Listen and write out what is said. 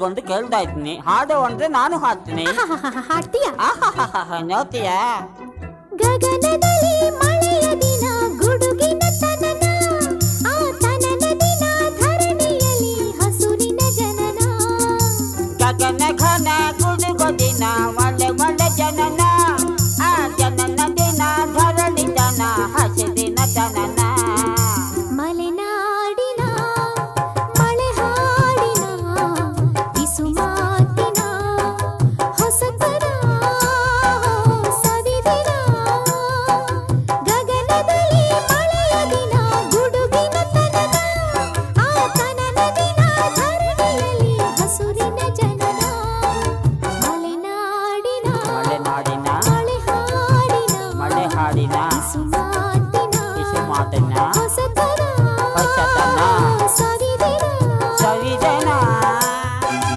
ಕೂತ್ಕೊಂಡು ಕೇಳ್ತಾ ಇದ್ದೀನಿ. ಹಾಡು ಅಂದ್ರೆ ನಾನು ಹಾಡ್ತೀನಿ. ಹಾಡ್ತೀಯ? ನೋಡ್ತೀಯ? ಗಗನದಲ್ಲಿ ಮಳೆಯ ದಿನ ಗುಡುಗಿನ ತನನ, ಆ ತನನ ದಿನ ಧರಣಿಯಲ್ಲಿ ಹಸುರಿನ ಜನನ. ಗಗನ ಘನ